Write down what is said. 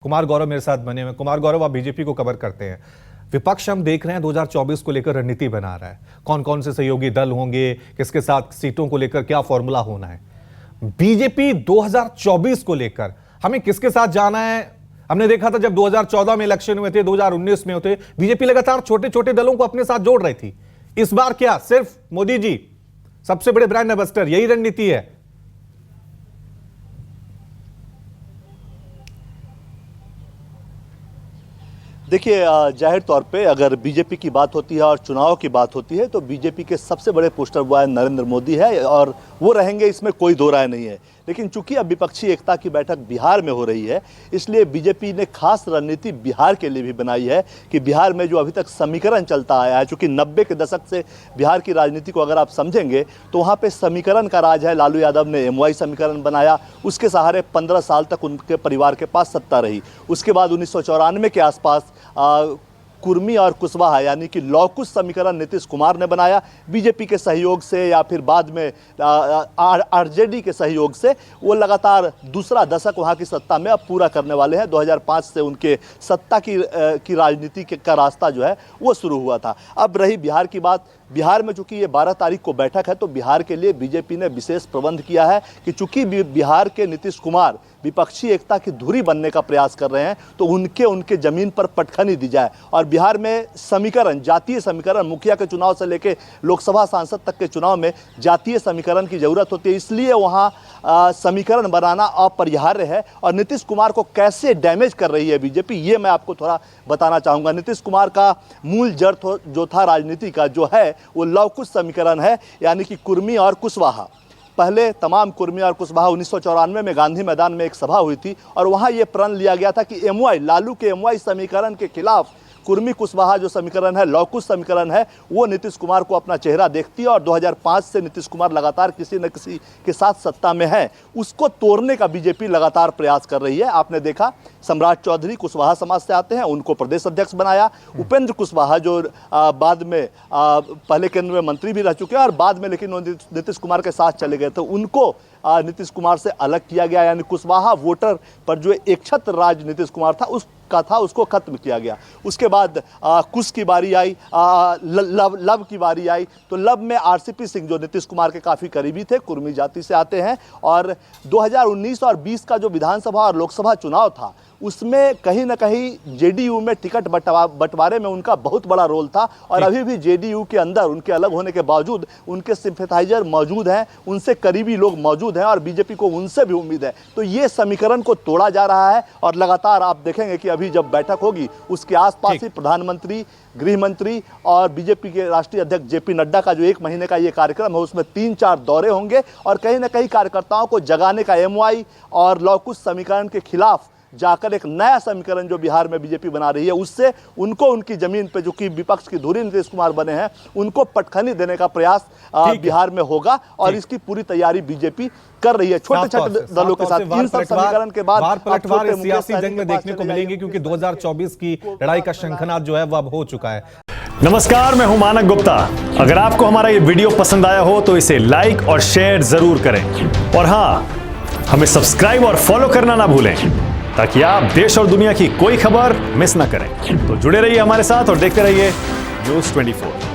कुमार गौरव मेरे साथ बने हुए। कुमार गौरव, आप बीजेपी को कवर करते हैं। विपक्ष हम देख रहे हैं 2024 को लेकर रणनीति बना रहा है, कौन कौन से सहयोगी दल होंगे, किसके साथ सीटों को लेकर क्या फॉर्मूला होना है। बीजेपी 2024 को लेकर हमें किसके साथ जाना है? हमने देखा था जब 2014 में इलेक्शन हुए थे, 2019 में होते, बीजेपी लगातार छोटे छोटे दलों को अपने साथ जोड़ रही थी। इस बार क्या सिर्फ मोदी जी सबसे बड़े ब्रांड एम्बेसडर, यही रणनीति है? देखिए, जाहिर तौर पे अगर बीजेपी की बात होती है और चुनाव की बात होती है तो बीजेपी के सबसे बड़े पोस्टर बॉय नरेंद्र मोदी है और वो रहेंगे, इसमें कोई दो राय नहीं है। लेकिन चूंकि अब विपक्षी एकता की बैठक बिहार में हो रही है, इसलिए बीजेपी ने खास रणनीति बिहार के लिए भी बनाई है कि बिहार में जो अभी तक समीकरण चलता आया है, चूंकि 90 के दशक से बिहार की राजनीति को अगर आप समझेंगे तो वहाँ पे समीकरण का राज है। लालू यादव ने एमवाई समीकरण बनाया, उसके सहारे 15 साल तक उनके परिवार के पास सत्ता रही। उसके बाद 1994 के आसपास कुर्मी और कुशवाहा यानी कि लौकुश समीकरण नीतीश कुमार ने बनाया, बीजेपी के सहयोग से या फिर बाद में आरजेडी के सहयोग से। वो लगातार दूसरा दशक वहाँ की सत्ता में अब पूरा करने वाले हैं। 2005 से उनके सत्ता की राजनीति का रास्ता जो है वो शुरू हुआ था। अब रही बिहार की बात। बिहार में चूंकि ये 12 तारीख को बैठक है तो बिहार के लिए बीजेपी ने विशेष प्रबंध किया है कि चूंकि बिहार के नीतीश कुमार विपक्षी एकता की धुरी बनने का प्रयास कर रहे हैं तो उनके जमीन पर पटखनी दी जाए। और बिहार में समीकरण, जातीय समीकरण, मुखिया के चुनाव से लेकर लोकसभा सांसद तक के चुनाव में जातीय समीकरण की जरूरत होती है, इसलिए वहाँ समीकरण बनाना अपरिहार्य है। और नीतीश कुमार को कैसे डैमेज कर रही है बीजेपी, ये मैं आपको थोड़ा बताना चाहूँगा। नीतीश कुमार का मूल जड़ जो था राजनीति का, जो है वो लवकुश समीकरण है, यानी कि कुर्मी और कुशवाहा। पहले तमाम कुर्मी और कुशवाहा 1994 में गांधी मैदान में एक सभा हुई थी और वहाँ ये प्रण लिया गया था कि एमवाई, लालू के एमवाई समीकरण के खिलाफ कुर्मी कुशवाहा जो समीकरण है, लौकुश समीकरण है, वो नीतीश कुमार को अपना चेहरा देखती है। और 2005 से नीतीश कुमार लगातार किसी न किसी के साथ सत्ता में है, उसको तोड़ने का बीजेपी लगातार प्रयास कर रही है। आपने देखा सम्राट चौधरी कुशवाहा समाज से आते हैं, उनको प्रदेश अध्यक्ष बनाया। उपेंद्र कुशवाहा जो बाद में पहले केंद्र में मंत्री भी रह चुके हैं और बाद में लेकिन नीतीश कुमार के साथ चले गए थे, उनको नीतीश कुमार से अलग किया गया। यानी कुशवाहा वोटर पर जो एक छत्र राज नीतीश कुमार था उसको खत्म किया गया। उसके बाद कुश की बारी आई, लब की बारी आई। तो लब में आरसीपी सिंह जो नीतीश कुमार के काफ़ी करीबी थे, कुर्मी जाति से आते हैं। और 2019 और 20 का जो विधानसभा और लोकसभा चुनाव था उसमें कहीं ना कहीं जेडीयू में टिकट बंटवारे में उनका बहुत बड़ा रोल था। और अभी भी जेडीयू के अंदर उनके अलग होने के बावजूद उनके सिंपैथाइजर मौजूद हैं, उनसे करीबी लोग मौजूद हैं और बीजेपी को उनसे भी उम्मीद है। तो ये समीकरण को तोड़ा जा रहा है और लगातार आप देखेंगे कि अभी जब बैठक होगी उसके आसपास ही प्रधानमंत्री, गृह मंत्री और बीजेपी के राष्ट्रीय अध्यक्ष जेपी नड्डा का जो 1 महीने का ये कार्यक्रम है उसमें 3-4 दौरे होंगे और कहीं ना कहीं कार्यकर्ताओं को जगाने का एमवाई और लौकुश समीकरण के खिलाफ जाकर एक नया समीकरण जो बिहार में बीजेपी बना रही है, उससे उनको उनकी जमीन पे जो कि विपक्ष की धुरी नीतीश कुमार बने हैं उनको पटखनी देने का प्रयास बिहार में होगा। और इसकी पूरी तैयारी बीजेपी कर रही है छोटे छोटे दलों के साथ। इन सब समीकरण के बाद पलटवार सियासी जंग में देखने को मिलेंगे क्योंकि 2024 की लड़ाई का शंखनाद जो है वो अब हो चुका है। नमस्कार, मैं हूं मानक गुप्ता। अगर आपको हमारा ये वीडियो पसंद आया हो तो इसे लाइक और शेयर जरूर करें और हाँ, हमें सब्सक्राइब और फॉलो करना ना भूलें ताकि आप देश और दुनिया की कोई खबर मिस ना करें। तो जुड़े रहिए हमारे साथ और देखते रहिए न्यूज़ 24।